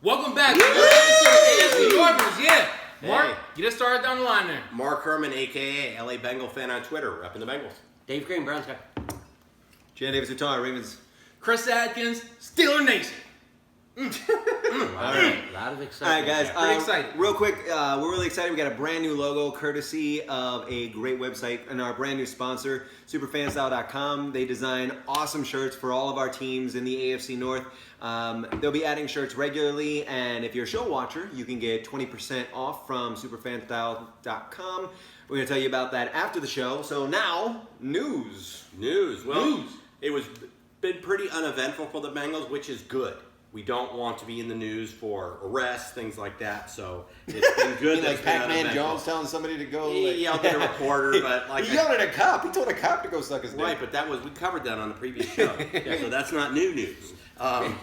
Welcome back to the AFC Northerners. Yeah. Marc, Hey. get us started down the line there. Marc Herman, a.k.a. LA Bengal fan on Twitter, repping the Bengals. Dave Green, Browns guy. Jan Davis Utah, Ravens. Chris Adkins, Steeler Nation. All right, a lot of All excitement. right, guys. Pretty excited. Real quick, we're really excited. We got a brand new logo, courtesy of a great website and our brand new sponsor, superfanstyle.com. They design awesome shirts for all of our teams in the AFC North. They'll be adding shirts regularly, and if you're a show watcher, you can get 20% off from superfanstyle.com. We're going to tell you about that after the show. So now, news. Well, it was been pretty uneventful for the Bengals, which is good. We don't want to be in the news for arrests, things like that. So it's been good. Like Pac-Man Jones telling somebody to go. He yelled at a reporter, but like he yelled at a cop. He told a cop to go suck his dick. right, but we covered that on the previous show. So that's not new news.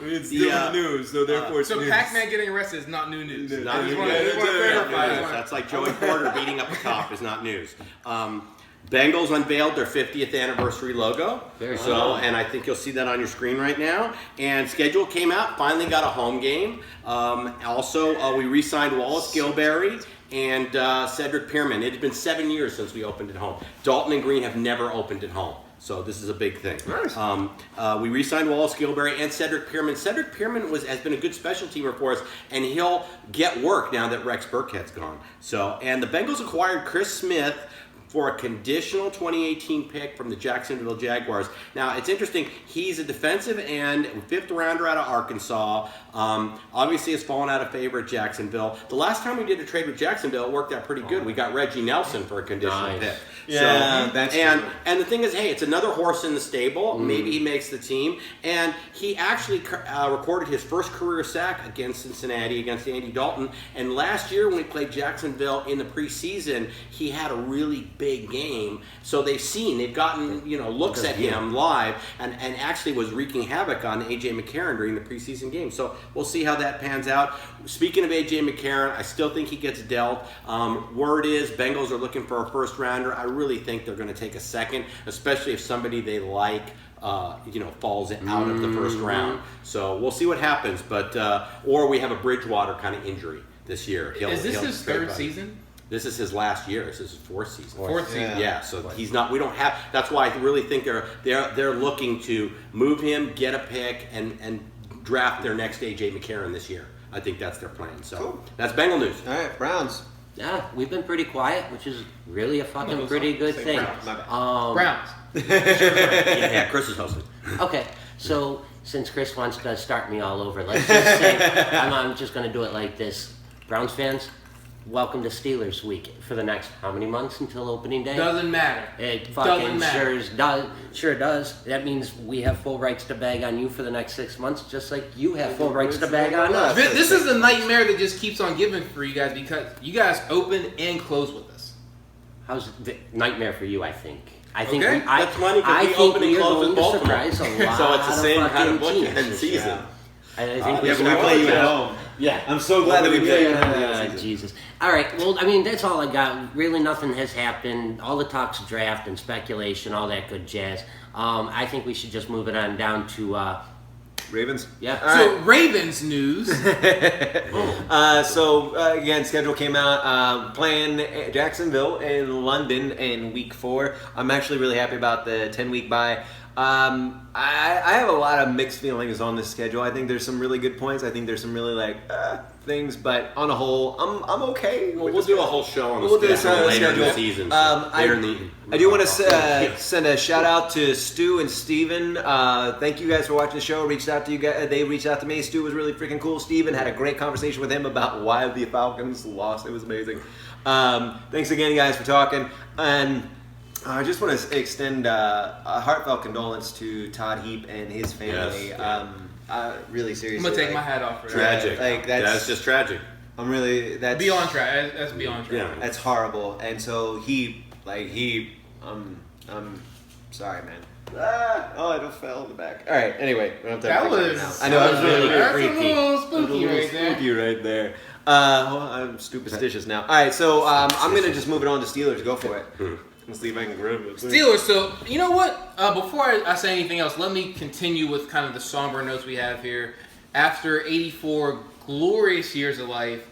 It's still in the news, so therefore it's So news. Pac-Man getting arrested is not new news. Not I new just wanna news. clarify. That's like Joey Porter beating up a cop is not news. Bengals unveiled their 50th anniversary logo. Very so, and I think you'll see that on your screen right now. And schedule came out. Finally got a home game. We re-signed Wallace Gilberry and Cedric Pierman. It had been 7 years since we opened at home. Dalton and Green have never opened at home. So this is a big thing. Nice. We re-signed Wallace Gilberry and Cedric Pierman. Cedric Pierman has been a good special teamer for us, and he'll get work now that Rex Burkhead's gone. So, and the Bengals acquired Chris Smith for a conditional 2018 pick from the Jacksonville Jaguars. Now, it's interesting. He's a defensive end, fifth rounder out of Arkansas. Obviously, has fallen out of favor at Jacksonville. The last time we did a trade with Jacksonville, it worked out pretty good. We got Reggie Nelson for a conditional pick. Yeah, that's true. And the thing is, hey, it's another horse in the stable. Maybe he makes the team. And he actually recorded his first career sack against Cincinnati, against Andy Dalton. And last year when we played Jacksonville in the preseason, he had a really big game. So they've gotten, looks at him live and actually was wreaking havoc on A.J. McCarron during the preseason game. So we'll see how that pans out. Speaking of A.J. McCarron, I still think he gets dealt. Word is Bengals are looking for a first rounder. I really think they're going to take a second, especially if somebody they like falls out of the first round. So we'll see what happens. But or we have a Bridgewater kind of injury this year. Is this his third season? This is his last year. This is his fourth season. Fourth season. Yeah, so he's not. We don't have. That's why I really think they're looking to move him, get a pick, and draft their next A.J. McCarron this year. I think that's their plan. So Cool. That's Bengal news. All right, Browns. Yeah, we've been pretty quiet, which is really a fucking pretty good Say thing. Browns, my bad. Browns. Yeah, Chris is hosting. Okay, so since Chris wants to start me all over, let's just say I'm just going to do it like this. Browns fans, welcome to Steelers week for the next how many months until opening day? Doesn't matter. It Doesn't fucking matter. sure does. That means we have full rights to bag on you for the next 6 months, just like you have full rights to bag on us. This is a nightmare that just keeps on giving for you guys because you guys open and close with us. How's the nightmare for you? I think. I think Okay. That's funny because I we think open and we are close going with to both of them. surprise a lot So it's the same of kind of fucking bookend teams. season. I think Yeah, we but we play you at home. Yeah. I'm so glad that we play you at home. Jesus. All right. Well, I mean, that's all I got. Really, nothing has happened. All the talk's draft and speculation, all that good jazz. I think we should just move it on down to Ravens. yeah. All So Ravens news. Again, schedule came out. Playing Jacksonville in London in week 4. I'm actually really happy about the 10-week bye. I have a lot of mixed feelings on this schedule. I think there's some really good points. I think there's some really things, but on a whole, I'm okay. We'll do a whole show on the We'll do schedule a later in the schedule. season. I do want to send a shout out to Stu and Steven. Thank you guys for watching the show. Reached out to you guys. They reached out to me. Stu was really freaking cool. Steven had a great conversation with him about why the Falcons lost. It was amazing. Thanks again, guys, for talking. And I just want to extend a heartfelt condolence to Todd Heap and his family. Yes. Really seriously. I'm gonna take my hat off for that. Tragic. That's just tragic. I'm really that's Beyond track. That's beyond track. Yeah. That's horrible. And so I'm sorry, man. I just fell in the back. All right. Anyway, we don't have That to fix it was. now. I know I was really That's creepy. a little spooky right there. Spooky right there. I'm superstitious now. All right, so I'm gonna just move it on to Steelers. Go for it. Let's see if I can grab it. Steelers. So you know what? Before I say anything else, let me continue with kind of the somber notes we have here. after 84 glorious years of life,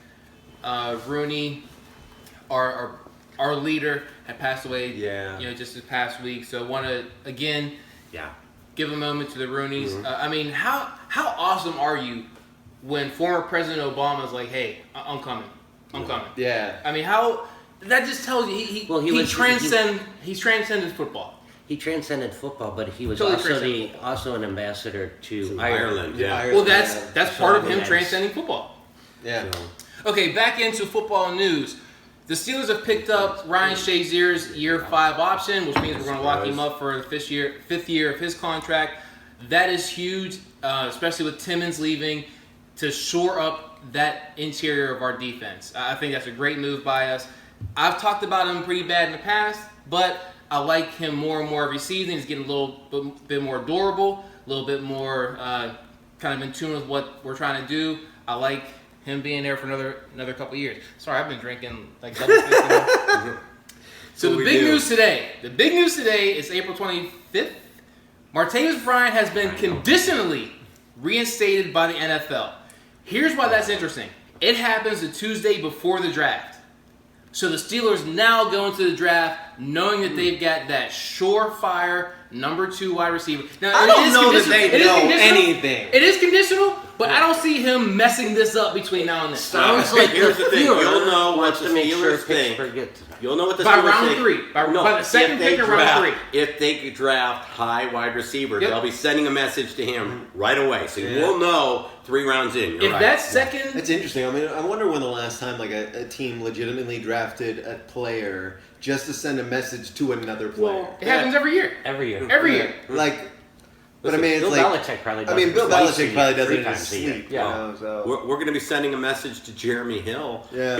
Rooney, our leader, had passed away. Yeah. Just this past week. So I want to again, give a moment to the Rooneys. Mm-hmm. I mean, how awesome are you when former President Obama is like, "Hey, I'm coming. I'm coming." Yeah. I mean, how that just tells you he transcended football. He transcended football, but he was Totally also an ambassador to Ireland. Yeah. Well, that's part of him transcending football. Yeah. Okay, back into football news. The Steelers have picked up Ryan Shazier's year 5 option, which means we're going to lock him up for the fifth year of his contract. That is huge, especially with Timmons leaving, to shore up that interior of our defense. I think that's a great move by us. I've talked about him pretty bad in the past, but I like him more and more every season. He's getting a little bit more durable, a little bit more kind of in tune with what we're trying to do. I like him being there for another couple years. Sorry, I've been drinking like double fist. So the big news today is April 25th. Martavis Bryant has been conditionally reinstated by the NFL. Here's why that's interesting. It happens the Tuesday before the draft. So the Steelers now go into the draft knowing that they've got that surefire number 2 wide receiver. Now, I don't know that they know anything. It is conditional, but I don't see him messing this up between now and then. Sounds like Here's the thing. viewer You'll know what the to make sure Steelers think. Pittsburgh gets. You'll know what the By Steelers round think. 3. By the second pick of round 3. If they draft high wide receiver, Yep. they'll be sending a message to him right away. So we'll know 3 rounds in. You're If right. that second... That's interesting. I mean, I wonder when the last time like a team legitimately drafted a player just to send a message to another player. It happens every year. Every year. Every year. Like, but I mean, it's Bill like Belichick probably does it Bill twice a Belichick year, probably does 3 it in his times a year. sleep. Yeah. You know, so. We're going to be sending a message to Jeremy Hill Yeah.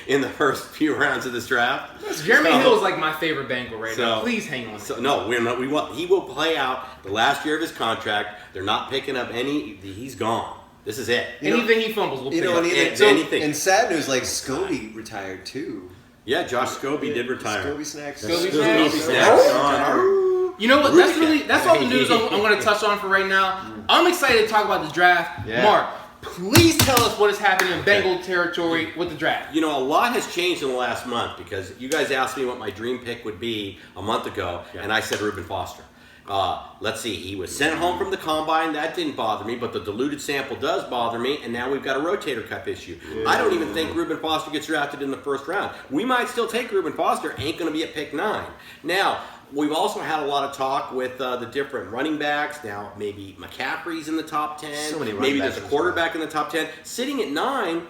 in the first few rounds of this draft. Jeremy Hill is like my favorite Bengal right now. So- Please hang on. So no, we're not. He will play out the last year of his contract. They're not picking up any. He's gone. This is it. Anything he fumbles, we'll pick up. Anything. And sad news, like Scobie retired too. Yeah, Josh Scobie did retire. Scobie snacks. Scobie Scobie snacks. snacks on. You know what? That's all the news I'm going to touch on for right now. I'm excited to talk about the draft. Yeah. Mark, please tell us what is happening in Bengal territory with the draft. You know, a lot has changed in the last month because you guys asked me what my dream pick would be a month ago, and I said Reuben Foster. Let's see, he was sent home from the combine. That didn't bother me, but the diluted sample does bother me, and now we've got a rotator cuff issue. Yeah. I don't even think Reuben Foster gets drafted in the first round. We might still take Reuben Foster, ain't going to be at pick 9. Now, we've also had a lot of talk with the different running backs. Now, maybe McCaffrey's in the top 10. So many running maybe backs there's a quarterback in the top 10. Sitting at 9,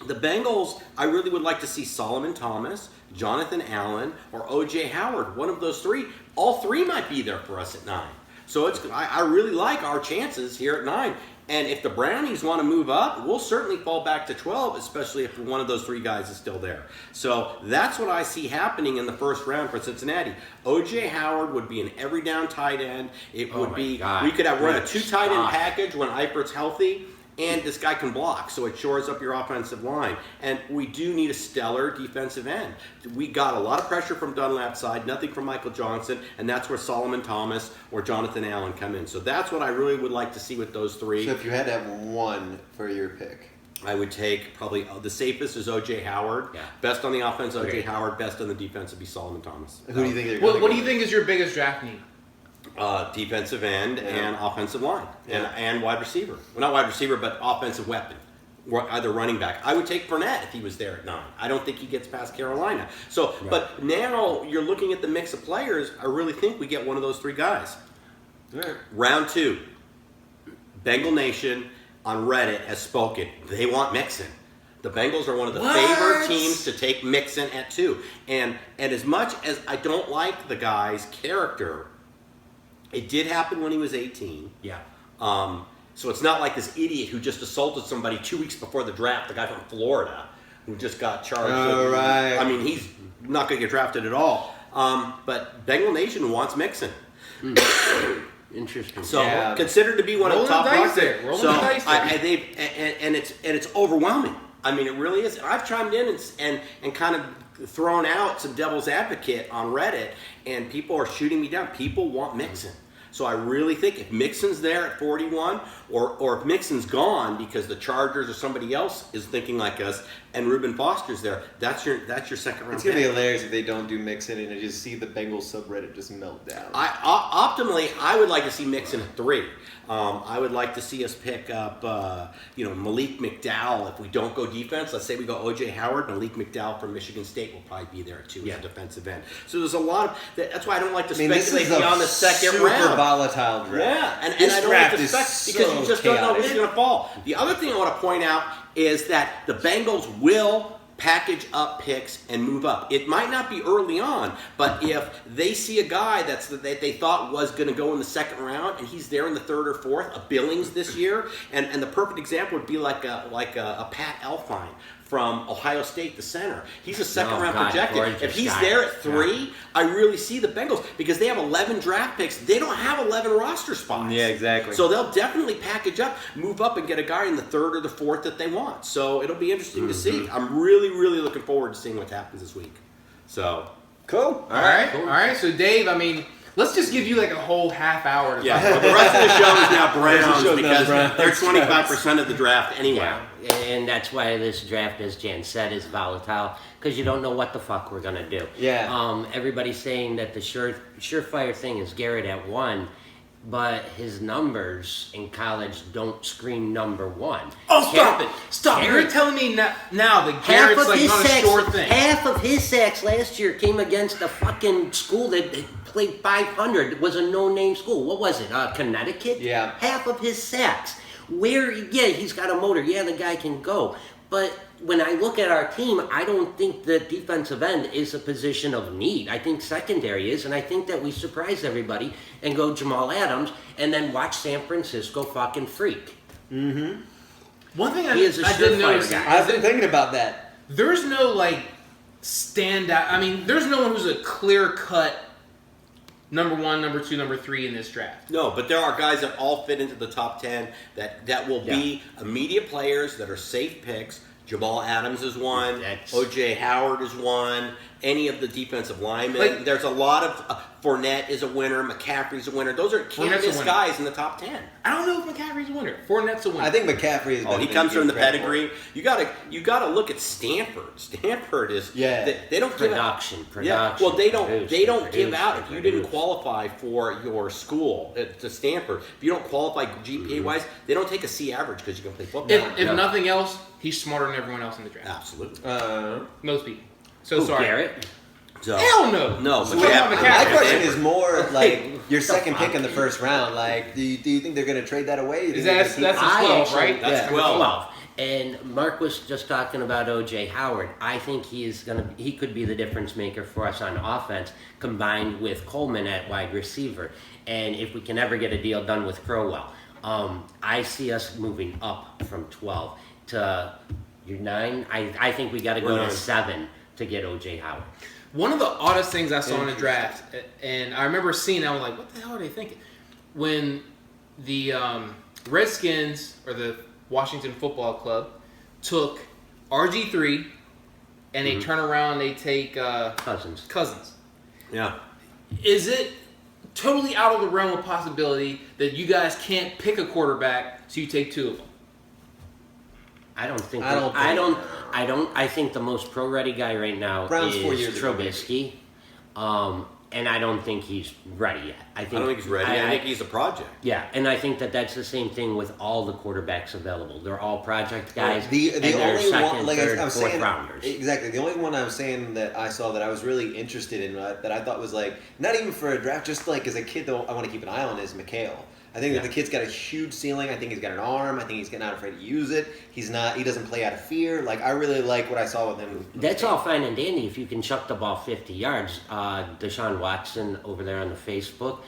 the Bengals, I really would like to see Solomon Thomas, Jonathan Allen, or O.J. Howard. One of those 3. All 3 might be there for us at 9. So I really like our chances here at 9. And if the Brownies want to move up, we'll certainly fall back to 12, especially if one of those 3 guys is still there. So that's what I see happening in the first round for Cincinnati. O.J. Howard would be an every down tight end. It would be God. we could have run a 2 tight end Gosh. package when Eifert's healthy. And this guy can block, so it shores up your offensive line. And we do need a stellar defensive end. We got a lot of pressure from Dunlap's side, nothing from Michael Johnson, and that's where Solomon Thomas or Jonathan Allen come in. So that's what I really would like to see with those 3. So if you had to have one for your pick, I would take probably the safest is O.J. Howard. Yeah. Best on the offense, O.J. Okay. Howard. Best on the defense would be Solomon Thomas. who do you think they're going to What do you think is your biggest draft need? Defensive end and offensive line Yeah. and wide receiver. Well, not wide receiver, but offensive weapon. Either running back. I would take Fournette if he was there at 9. I don't think he gets past Carolina. So, but now you're looking at the mix of players. I really think we get one of those 3 guys. Right. Round 2, Bengal Nation on Reddit has spoken. They want Mixon. The Bengals are one of the favored teams to take Mixon at 2. And as much as I don't like the guy's character, it did happen when he was 18. Yeah. So it's not like this idiot who just assaulted somebody 2 weeks before the draft, the guy from Florida, who just got charged. Oh, right. I mean, he's not going to get drafted at all. But Bengal Nation wants Mixon. Interesting. So Yeah. considered to be one of the Rolling top the dice prospects. there. Rolling So the dice there. and it's overwhelming. I mean, it really is. I've chimed in and kind of thrown out some devil's advocate on Reddit, and people are shooting me down. People want Mixon. So I really think if Mixon's there at 41, or if Mixon's gone because the Chargers or somebody else is thinking like us, and Reuben Foster's there, that's your second round. It's gonna be pick. hilarious if they don't do Mixon and I just see the Bengals subreddit just melt down. Optimally, I would like to see Mixon at 3. I would like to see us pick up, Malik McDowell. If we don't go defense, let's say we go O.J. Howard, Malik McDowell from Michigan State will probably be there too as a defensive end. So there's a lot of. That's why I don't like to speculate beyond the second round. Super volatile draft. Yeah, and This I don't draft like to is speculate because so you just don't know who's chaotic. going to fall. The other thing I want to point out is that the Bengals will package up picks and move up. It might not be early on, but if they see a guy that they thought was going to go in the second round and he's there in the third or fourth, a Billings this year, and the perfect example would be like a Pat Elfine from Ohio State, the center. He's a second round projected. If he's there at 3, I really see the Bengals because they have 11 draft picks. They don't have 11 roster spots. Yeah, exactly. So they'll definitely package up, move up, and get a guy in the third or the fourth that they want. So it'll be interesting to see. I'm really, really looking forward to seeing what happens this week. So Cool. All right. So Dave, I mean, let's just give you like a whole half hour. yeah, well, the rest of the show is now Browns show's now because Browns. they're 25% of the draft anyway. Yeah, and that's why this draft, as Jan said, is volatile because you don't know what the fuck we're gonna do. Yeah. Everybody's saying that the surefire thing is Garrett at 1, but his numbers in college don't scream number 1. Oh, stop it! Stop! Garrett- You're telling me now that Garrett's like not a sure thing. Half of his sacks last year came against a fucking school that played 500. It was a no-name school. What was it? Connecticut? Yeah. Half of his sacks. He's got a motor. Yeah, the guy can go. But when I look at our team, I don't think the defensive end is a position of need. I think secondary is, and I think that we surprise everybody and go Jamal Adams and then watch San Francisco fucking freak. One thing He is a I didn't surefire notice guy. I've is been that thinking about that. there's no like standout. I mean, there's no one who's a clear cut number 1, number 2, number 3 in this draft. No, but there are guys that all fit into the top 10 that will be immediate players that are safe picks. Jamal Adams is one. O.J. Howard is one. Any of the defensive linemen. Like- There's a lot of Fournette is a winner. McCaffrey's a winner. Those are can't Fournette's a miss winner. guys in the top 10. I don't know if McCaffrey's a winner. Fournette's a winner. I think McCaffrey is. Oh, he comes from the pedigree. You gotta look at Stanford. Stanford is they don't give out. Production. Yeah, well, they don't produce, give out if you didn't produce. qualify for your school to Stanford. If you don't qualify GPA wise, they don't take a C average because you can play football. If nothing else, he's smarter than everyone else in the draft. Absolutely. Most people. So sorry. Garrett? So, Hell no. No, So McCaffrey- what about My McCaffrey? question is more like your second pick in the first round. Like, do you think they're going to trade that away? Is that's a 12, right? That's Yeah, 12. And Marc was just talking about O.J. Howard. I think he could be the difference maker for us on offense, combined with Coleman at wide receiver. And if we can ever get a deal done with Crowell, I see us moving up from 12 to 9. I think we got to go to 7 to get O.J. Howard. One of the oddest things I saw in the draft, and I remember seeing it, I was like, what the hell are they thinking? When the Redskins, or the Washington Football Club, took RG3, and they turn around and they take Cousins. Yeah. Is it totally out of the realm of possibility that you guys can't pick a quarterback, so you take 2 of them? I think the most pro-ready guy right now Brown's is 4 years ago, Trubisky. And I don't think he's ready yet. I I don't think he's ready. I think he's a project. Yeah, and I think that's the same thing with all the quarterbacks available. They're all project guys. The and they're only second, one, like third, I was fourth saying, rounders. exactly. The only one I was saying that I saw that I was really interested in, that I thought was like not even for a draft, just like as a kid though, I want to keep an eye on is McHale. I think that the kid's got a huge ceiling. I think he's got an arm. I think he's not afraid to use it. He doesn't play out of fear. Like, I really like what I saw with him. That's all fine and dandy if you can chuck the ball 50 yards. Deshaun Watson over there on the Facebook.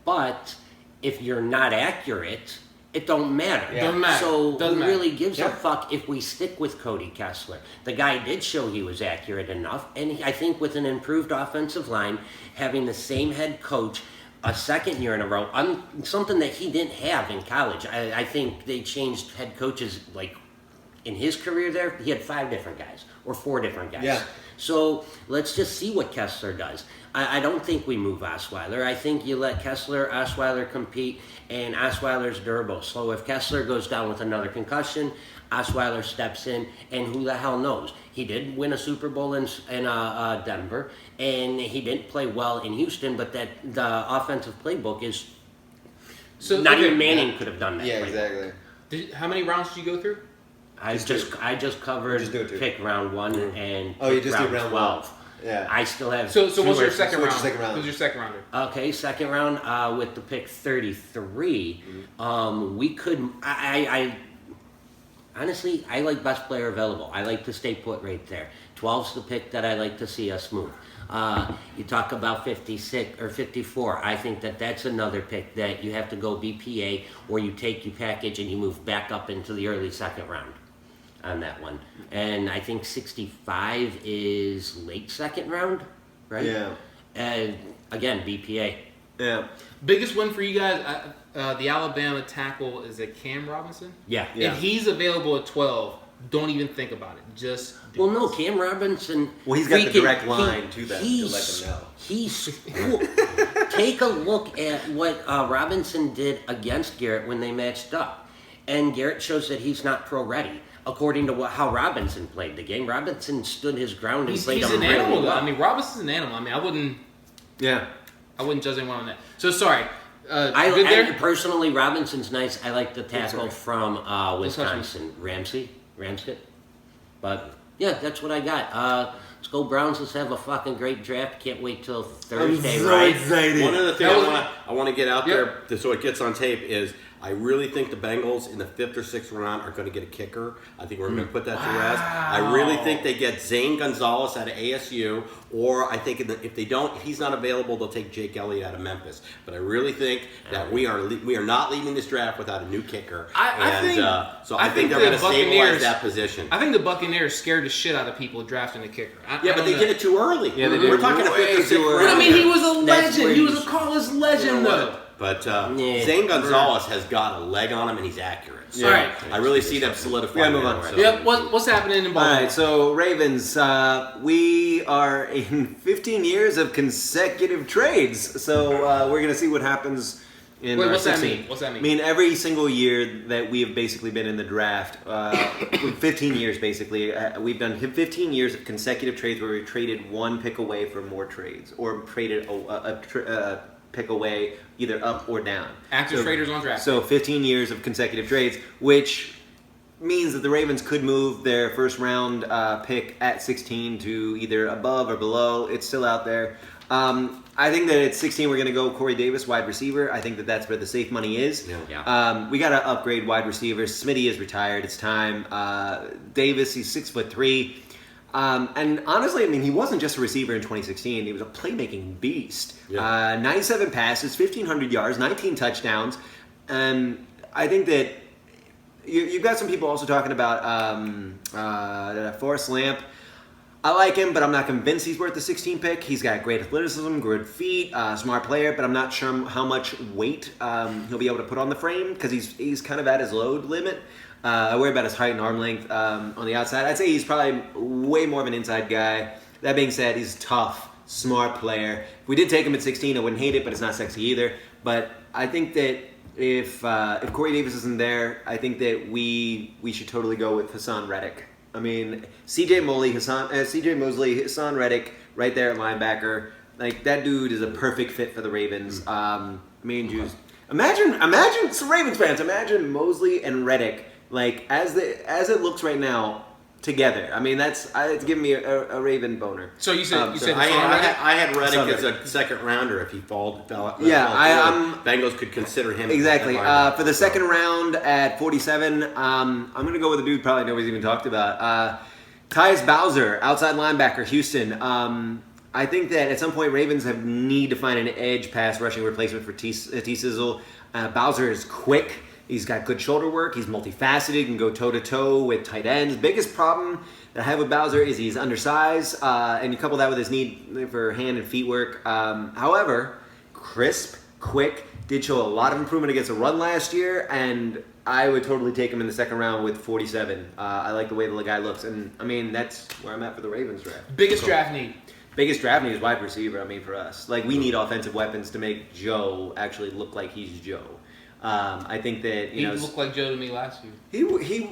But if you're not accurate, it don't matter. Yeah. Doesn't matter. So Doesn't who matter. really gives a Yeah. fuck if we stick with Cody Kessler? The guy did show he was accurate enough. And I think with an improved offensive line, having the same head coach a second year in a row, something that he didn't have in college. I think they changed head coaches like in his career there, he had 5 different guys or 4 different guys. Yeah. So let's just see what Kessler does. I don't think we move Osweiler. I think you let Osweiler compete, and Osweiler's durable. So if Kessler goes down with another concussion, Osweiler steps in, and who the hell knows? He did win a Super Bowl in Denver, and he didn't play well in Houston, but the offensive playbook is not even Manning could have done that. Yeah, playbook. exactly. How many rounds did you go through? I just covered Just do it, too. pick round 1 and Oh, you pick just did round round 12. Yeah. I still have So what's your two second what's your round? second round? Who's your second rounder? Okay, second round with the pick 33. We could. I honestly, I like best player available. I like to stay put right there. 12's the pick that I like to see us move. You talk about 56 or 54. I think that's another pick that you have to go BPA, or you package and you move back up into the early second round on that one. And I think 65 is late second round, right? Yeah. And again, BPA. Yeah. Biggest win for you guys, the Alabama tackle, is it Cam Robinson? Yeah. Yeah. If he's available at 12, don't even think about it. Just do Well, it. no, Cam Robinson. Well, he's got the freaking- direct line to them to let them know. He's cool. Take a look at what Robinson did against Garrett when they matched up, and Garrett shows that he's not pro ready. According to how Robinson played the game, Robinson stood his ground and He's played an him really animal, though. well. I mean, Robinson's an animal. I mean, I wouldn't judge anyone on that. So sorry. Good there? I personally, Robinson's nice. I like the tackle from Wisconsin, Ramsey. But yeah, that's what I got. Let's go Browns. Let's have a fucking great draft. Can't wait till Thursday, I'm so right? excited. One of the things I want to get out Yep. there so it gets on tape is I really think the Bengals in the 5th or 6th round are going to get a kicker. I think we're going to put that to rest. I really think they get Zane Gonzalez out of ASU, or I think if they don't, if he's not available, they'll take Jake Elliott out of Memphis. But I really think that we are not leaving this draft without a new kicker. I think they're the going to stabilize Buccaneers- that position. I think the Buccaneers scared the shit out of people drafting a kicker. Yeah, but they did it too early. Yeah, they did. We're talking a 5th or 6th round. But I mean, he was a That's legend. where He was he's- a college legend, though. But Yeah. Zane Gonzalez has got a leg on him, and he's accurate. So All right. I really see them solidifying. Yeah, move on. there, so. Yep. What's happening in All Baltimore? right, so Ravens, we are in 15 years of consecutive trades. So we're going to see what happens in Wait, our what's that 16. mean? What's that mean? I mean, every single year that we have basically been in the draft, 15 years basically, we've done 15 years of consecutive trades where we traded one pick away for more trades, or traded a pick away either up or down. Active traders on draft. So 15 years of consecutive trades, which means that the Ravens could move their first round pick at 16 to either above or below. It's still out there. I think that at 16 we're going to go Corey Davis, wide receiver. I think that that's where the safe money is. Yeah. We got to upgrade wide receivers. Smitty is retired. It's time. Davis, he's 6'3". And honestly, I mean, he wasn't just a receiver in 2016. He was a playmaking beast. Yeah. 97 passes, 1,500 yards, 19 touchdowns. I think that you've got some people also talking about Forrest Lamp. I like him, but I'm not convinced he's worth the 16 pick. He's got great athleticism, good feet, smart player, but I'm not sure how much weight he'll be able to put on the frame because he's kind of at his load limit. I worry about his height and arm length on the outside. I'd say he's probably way more of an inside guy. That being said, he's tough, smart player. If we did take him at 16, I wouldn't hate it, but it's not sexy either. But I think that if Corey Davis isn't there, I think that we should totally go with Hassan Reddick. I mean, CJ Mosley, Hassan Reddick, right there at linebacker. Like, that dude is a perfect fit for the Ravens. Imagine some Ravens fans. Imagine Mosley and Reddick, like as it looks right now, together. I mean, it's giving me a Raven boner. So you said I had Reddick Sorry. as a second rounder if he fell. Bengals could consider him. Exactly. at For the second round at 47, I'm going to go with a dude probably nobody's even talked about. Tyus Bowser, outside linebacker, Houston. I think that at some point Ravens need to find an edge pass rushing replacement for T-Sizzle. Bowser is quick. He's got good shoulder work. He's multifaceted. He can go toe-to-toe with tight ends. Biggest problem that I have with Bowser is he's undersized, and you couple that with his need for hand and feet work. However, crisp, quick, did show a lot of improvement against the run last year, and I would totally take him in the second round with 47. I like the way the guy looks, and I mean that's where I'm at for the Ravens draft. Biggest draft need. Biggest draft need is wide receiver. I mean, for us, like we need offensive weapons to make Joe actually look like he's Joe. I think that He looked like Joe to me last year. he,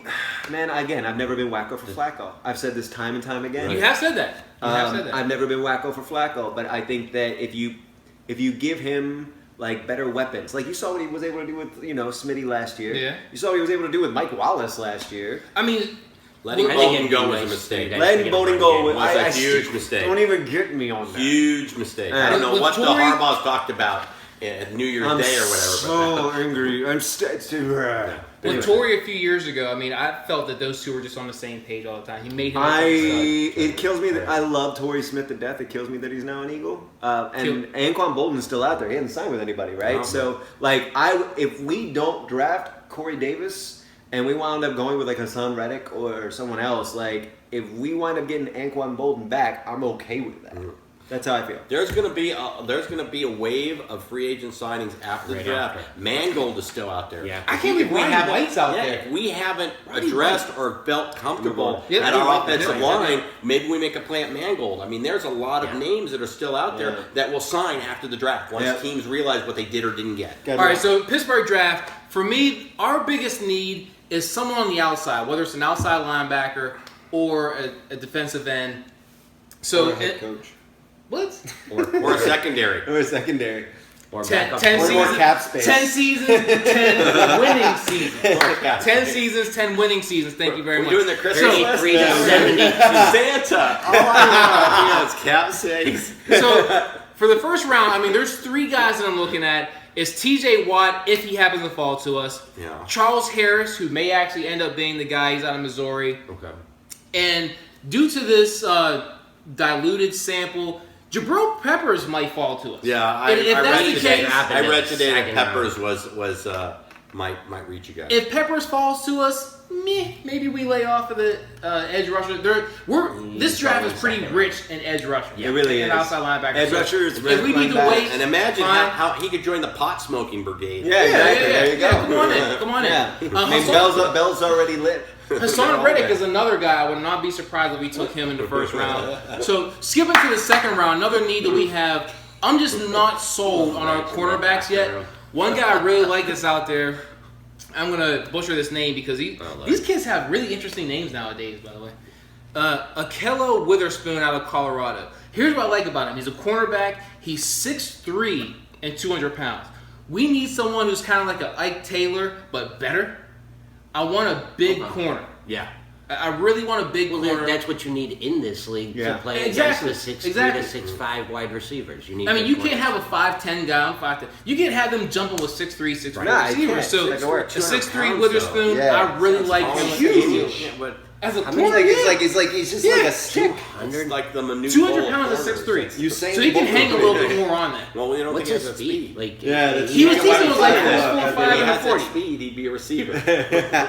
man. Again, I've never been wacko for Flacco. I've said this time and time again. You have said that. I've never been wacko for Flacco, but I think that if you give him like better weapons, like you saw what he was able to do with Smitty last year. Yeah. You saw what he was able to do with Mike Wallace last year. I mean, Letting Bolden go was a mistake. Letting Bolden go was a huge mistake. Don't even get me on that. Huge mistake. I don't know With what the Torrey- Harbaugh's talked about at New Year's Day or whatever. So angry. I'm with Torrey a few years ago, I mean, I felt that those two were just on the same page all the time. He made him. It kills me that I love Torrey Smith to death. It kills me that he's now an Eagle. And Anquan Bolden's still out there. He hasn't signed with anybody, right? No. So, like, if we don't draft Corey Davis and we wound up going with like Hassan Reddick or someone else, like, if we wind up getting Anquan Bolden back, I'm okay with that. Mm-hmm. That's how I feel. There's gonna be a wave of free agent signings after the draft. Mangold is still out there. Yeah. I can't believe Roddy White's out there. If we haven't Roddy addressed White. or felt comfortable Yeah, at Roddy our White, offensive yeah. line, maybe we make a play at Mangold. I mean, there's a lot of Yeah. names that are still out there that will sign after the draft once teams realize what they did or didn't get. All right, so Pittsburgh draft, for me, our biggest need is someone on the outside, whether it's an outside linebacker or a defensive end. So, coach. what? Or a secondary. Or a secondary. Or 10 backup seasons, quarterback. more cap space. 10 seasons, 10 winning seasons. 10 seasons, 10 winning seasons. Thank you very We're much. doing the Christmas list. 33 to 72. Santa. All I want is cap space. So, for the first round, I mean, there's three guys that I'm looking at. It's TJ Watt, if he happens to fall to us. Yeah. Charles Harris, who may actually end up being the guy. He's out of Missouri. Okay. And due to this diluted sample, Jabril Peppers might fall to us. Yeah, I And if that's read the today. case- I read today that Second Peppers was might reach you guys. If Peppers falls to us, maybe we lay off of the edge rusher. This draft is pretty second rich in edge rusher. It really and is. outside linebacker. Edge So rushers, if we need to wait, And imagine fine. how he could join the pot smoking brigade. Yeah, exactly. There you go. Come on in. Come on in. Yeah. I mean, Hassan- Bell's already lit. Hassan Reddick is another guy. I would not be surprised if we took him in the first round. So skipping to the second round, another need that we have. I'm just not sold on our cornerbacks yet. One guy I really like that's out there. I'm gonna butcher this name because these kids have really interesting names nowadays. By the way, Akello Witherspoon out of Colorado. Here's what I like about him. He's a cornerback. He's 6'3" and 200 pounds. We need someone who's kind of like a Ike Taylor but better. I want a big corner. Yeah. I really want a big Well, corner. that's what you need in this league Yeah. to play Exactly. against the 6'3" Exactly. to 6'5" wide receivers. You need. I mean, big you can't corners. have a 5'10" guy on 5'10". You can't have them jumping with 6'3", 6'4" Nah, you receivers. can't. So That don't work. a 6'3" 200 Witherspoon, Yeah. I really like him. Huge. Yeah, but As a I mean, corner, He's just like a stick. it's like the minute 200 pounds at 6'3". You say So he can hang a little bit more on that. Well, we don't What's think he his has that speed? speed. Like, Yeah, that's- He was teasing was like Yeah. 4'5" If he and a has that 40. speed, he'd be a receiver.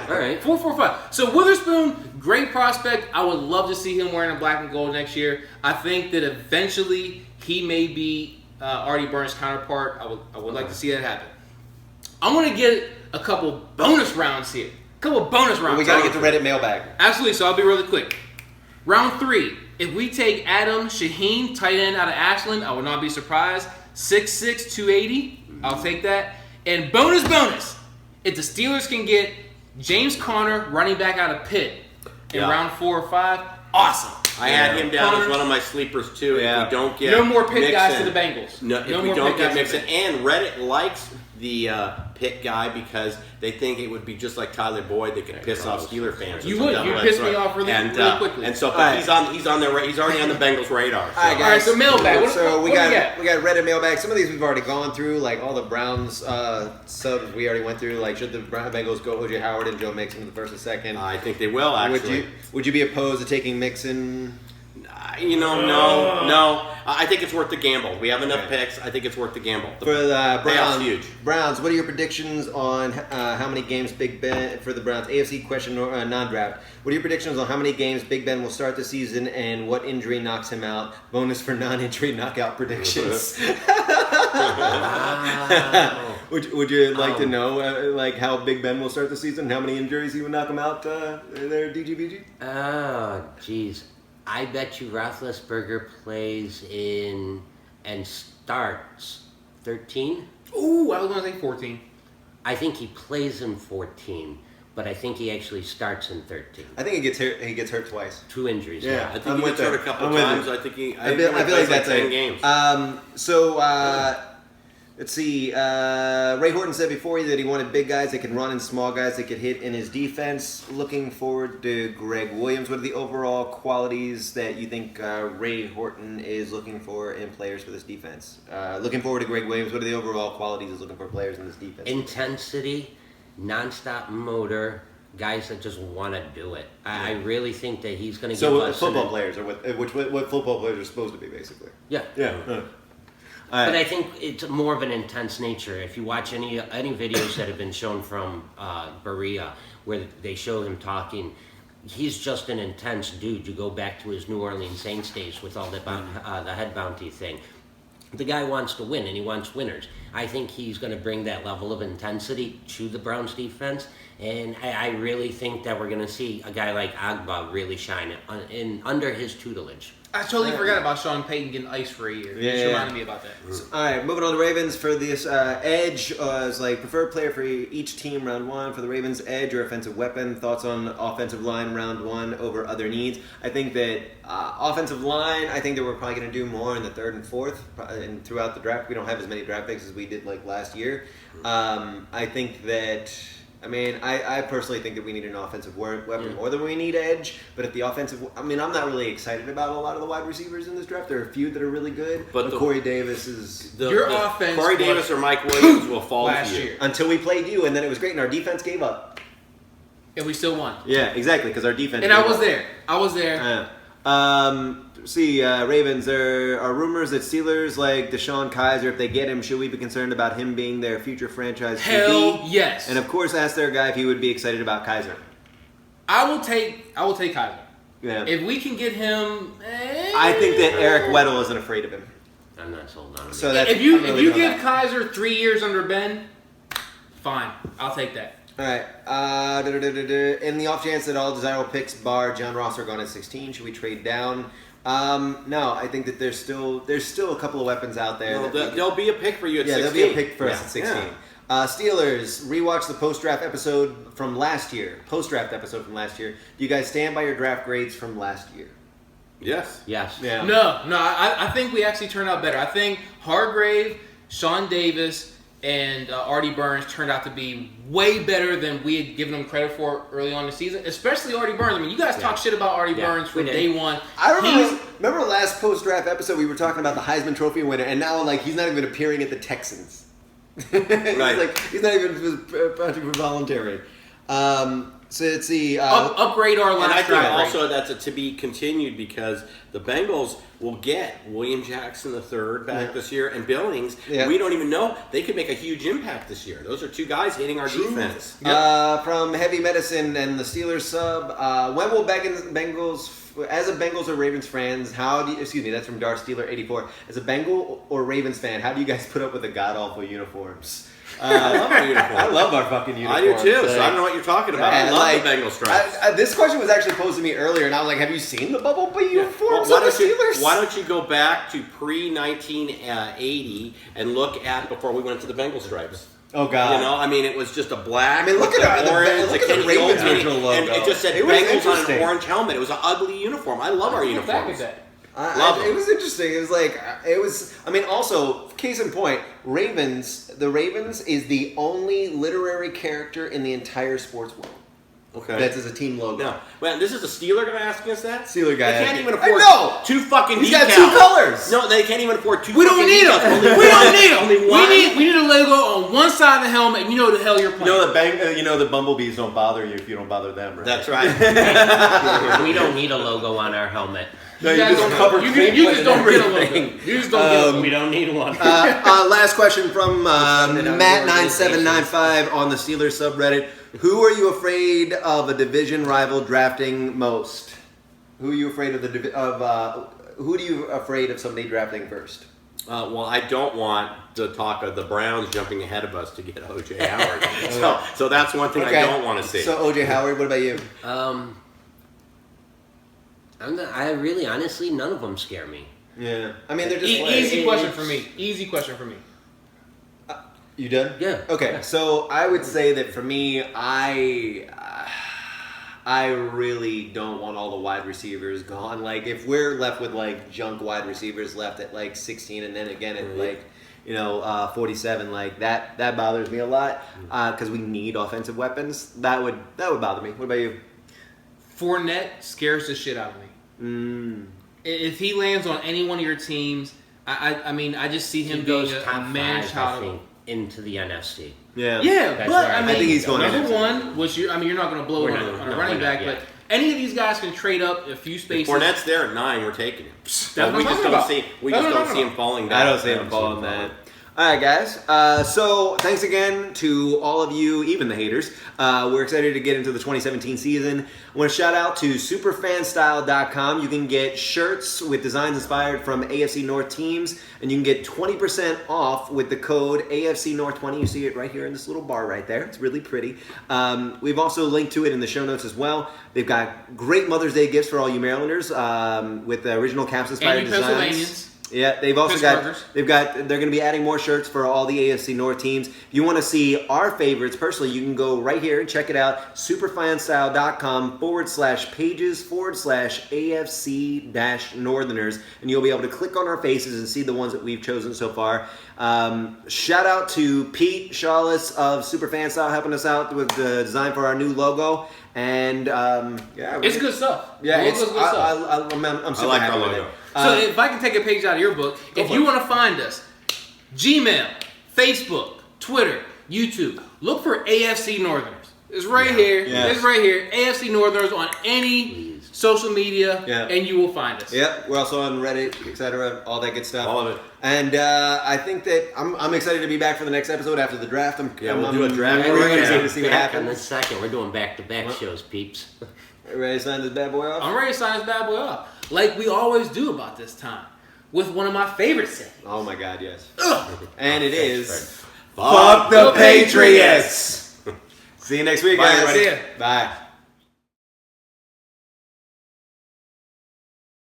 all right. 4'5". So Witherspoon, great prospect. I would love to see him wearing a black and gold next year. I think that eventually he may be Artie Burns' counterpart. I would like to see that happen. I'm going to get a couple bonus rounds here. We gotta get to Reddit mailbag. Absolutely, so I'll be really quick. Round 3. If we take Adam Shaheen, tight end out of Ashland, I would not be surprised. 6'6", 280. I'll take that. And bonus. If the Steelers can get James Conner, running back out of Pitt, in Yeah. round 4 or 5, awesome. I had him down Conner. as one of my sleepers too. Yeah. If we don't get No more Pitt guys to Mixon- the Bengals. No, if we more don't Pitt get guys to the Mixon, and Reddit likes the Pitt guy because they think it would be just like Tyler Boyd. They could piss off Steeler fans. You or would. something. You'd That's piss me off really quickly. And so, but All right. he's on their he's already on the Bengals radar. So. All right, guys. All right, so mailbag. What we do got we Reddit mailbag. Some of these we've already gone through, like all the Browns subs we already went through. Like, should the Bengals go OJ Howard and Joe Mixon in the first and second? I think they will actually. Would you be opposed to taking Mixon? No. I think it's worth the gamble. We have enough picks. I think it's worth the gamble. For the payoff's Browns, huge. Browns, what are your predictions on how many games Big Ben for the Browns? AFC question non-draft. What are your predictions on how many games Big Ben will start the season and what injury knocks him out? Bonus for non-injury knockout predictions. Would you like to know like how Big Ben will start the season? How many injuries he would knock him out there, DGBG? Oh, jeez. I bet you Roethlisberger plays in and starts 13. Ooh, I was going to say 14. I think he plays in 14, but I think he actually starts in 13. I think he gets hurt. He gets hurt twice. 2 injuries. Yeah. I think he gets hurt a couple times. I think he. I feel like that's 10 games. Let's see. Ray Horton said before that he wanted big guys that can run and small guys that could hit in his defense. Looking forward to Greg Williams. What are the overall qualities that you think Ray Horton is looking for in players for this defense? Looking forward to Greg Williams. What are the overall qualities he's looking for players in this defense? Intensity, nonstop motor, guys that just want to do it. I really think that he's going to give us... So football players are what football players are supposed to be, basically. Yeah. Yeah. But I think it's more of an intense nature. If you watch any videos that have been shown from Berea, where they show him talking, he's just an intense dude. You go back to his New Orleans Saints days with all the head bounty thing. The guy wants to win, and he wants winners. I think he's going to bring that level of intensity to the Browns defense, and I really think that we're going to see a guy like Agba really shine under his tutelage. I totally forgot about Sean Payton getting ice for a year. You just reminded me about that. All right, moving on to Ravens for this edge as like preferred player for each team round 1 for the Ravens, edge or offensive weapon. Thoughts on offensive line round 1 over other needs? I think that offensive line. I think that we're probably going to do more in the 3rd and 4th and throughout the draft. We don't have as many draft picks as we did like last year. I think that. I mean, I personally think that we need an offensive weapon more than we need edge. But if the offensive, I mean, I'm not really excited about a lot of the wide receivers in this draft. There are a few that are really good, but Corey Davis is your offense. Corey Davis or Mike Williams will fall last to you year until we played you, and then it was great, and our defense gave up, and we still won. Yeah, exactly, because our defense. And I was there. I was there. Ravens, there are rumors that Steelers like Deshaun Kaiser, if they get him, should we be concerned about him being their future franchise QB? Hell yes. And of course, ask their guy if he would be excited about Kaiser. I will take Kaiser. Yeah. If we can get him, I think that Eric Weddle isn't afraid of him. I'm not sold on him. So that's if you give Kaiser 3 years under Ben, fine, I'll take that. All right. In the off chance that all desirable picks bar John Ross are gone at 16, should we trade down? No, I think that there's still a couple of weapons out there. No, there'll be a pick for you at 16. Yeah, there'll be a pick for us at 16. Yeah. Steelers, rewatch the post-draft episode from last year. Do you guys stand by your draft grades from last year? Yes. Yes. Yeah. No, I think we actually turned out better. I think Hargrave, Sean Davis, and Artie Burns turned out to be way better than we had given them credit for early on in the season, especially Artie Burns. I mean, you guys talk shit about Artie Burns from day one. I remember last post-draft episode we were talking about the Heisman Trophy winner, and now like he's not even appearing at the Texans. Right. He's not even practically voluntary. So let's see. Upgrade our And I last think draft. also that's to be continued because the Bengals will get William Jackson III back this year and Billings. Yeah. We don't even know. They could make a huge impact this year. Those are two guys hitting our defense. From Heavy Medicine and the Steelers sub, when will Bengals, as a Bengals or Ravens fans, that's from Darth Steeler 84. As a Bengal or Ravens fan, how do you guys put up with the god-awful uniforms? I love our uniforms. I love our fucking uniforms. I do too, so I don't know what you're talking about. I love the Bengal stripes. This question was actually posed to me earlier, and I was like, have you seen the Bumblebee uniforms of the Steelers? Why don't you go back to pre-1980 and look at before we went to the Bengal stripes? Oh, God. You know, I mean, it was just a black. I mean, look at the Ravens original logo. And it just said Bengals on an orange helmet. It was an ugly uniform. I love our uniforms. It was interesting. It was like, also, case in point, the Ravens is the only literary character in the entire sports world. Okay. That's as a team logo. No. Well, this is a Steeler guy asking us that? Steeler guy. They can't even afford two fucking He's decals. got two colors. No, they can't even afford two We don't need them. We don't need them. Only one. We need a logo on one side of the helmet, and you know the hell you're playing. The bumblebees don't bother you if you don't bother them, right? That's right. We don't need a logo on our helmet. No, you just cover. You just don't get a logo. You just don't get a logo. We don't need one. Last question from Matt9795 on the Steelers subreddit. Who are you afraid of a division rival drafting most? Who are you afraid of who are you afraid of somebody drafting first? Well, I don't want to talk of the Browns jumping ahead of us to get O.J. Howard. so that's one thing I don't want to see. So O.J. Howard, what about you? I really, honestly, none of them scare me. Yeah. I mean, they're just easy question for me. Easy question for me. You done? Yeah. Okay, Yeah. so I would say that for me, I really don't want all the wide receivers gone. Like, if we're left with, like, junk wide receivers left at, like, 16 and then again at, like, 47, like, that bothers me a lot because we need offensive weapons. That would bother me. What about you? Fournette scares the shit out of me. If he lands on any one of your teams, I mean, I just see him He being goes a top man-child. 5, I think, into the NFC. Yeah. Yeah, That's but where I I mean, think he's going number NFC. one, which you're not going to blow it on a running back, but any of these guys can trade up a few If spaces. Fournette's there at 9, we're taking him. That's But what we I'm just talking don't about. see we That's just what I'm don't see talking him falling down. I don't see him falling that. All right, guys. So thanks again to all of you, even the haters. We're excited to get into the 2017 season. I want to shout out to superfanstyle.com. You can get shirts with designs inspired from AFC North teams, and you can get 20% off with the code AFC North 20. You see it right here in this little bar right there. It's really pretty. We've also linked to it in the show notes as well. They've got great Mother's Day gifts for all you Marylanders with the original Caps inspired And you designs. Pennsylvanians. Yeah, they've also Pittsburghers. they're going to be adding more shirts for all the AFC North teams. If you want to see our favorites personally, you can go right here and check it out, superfanstyle.com/pages/AFC-Northerners, and you'll be able to click on our faces and see the ones that we've chosen so far. Shout out to Pete Shawless of Superfanstyle helping us out with the design for our new logo. And It's good stuff. Yeah, The it's logo's good stuff. I'm super like happy our with logo. it. So if I can take a page out of your book, if you want to find us, Gmail, Facebook, Twitter, YouTube, look for AFC Northerners. It's right here. Yes. It's right here. AFC Northerners on any social media, and you will find us. Yep, we're also on Reddit, etc., all that good stuff. All of it. And I think that I'm excited to be back for the next episode after the draft. We'll do a draft. I'm really excited to see what Back in happens. the second. We're doing back-to-back shows, peeps. Ready to sign this bad boy off? I'm ready to sign this bad boy off, like we always do about this time, with one of my favorite sayings. Oh my God, yes. Ugh. And it is Fuck the Patriots. See you next week, Bye, guys. everybody. See ya. Bye.